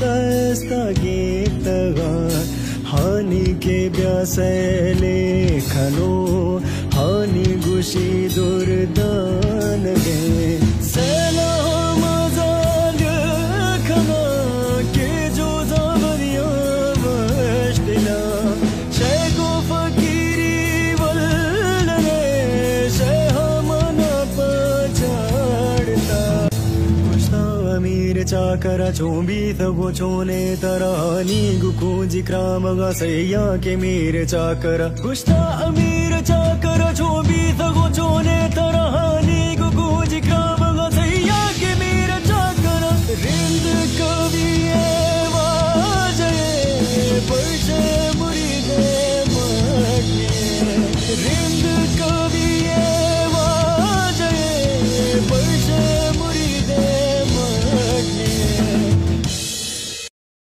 दस्ता गीत हानि के ब्यासले खनो हानि गुशी दुर्दान गे सेला मजाल खना के जो जावरिया वष्टिला शेको फकीरी वल्लरे शेह मना पछाड़ता कुछता अमीर चाकरा चोंबी थगो चोने तरानी गुखूंजी क्राम गसैया के मीर चाकरा कुछता अमीर चाकरा चोंबी थगो चोने तरानी गुखूंजी क्राम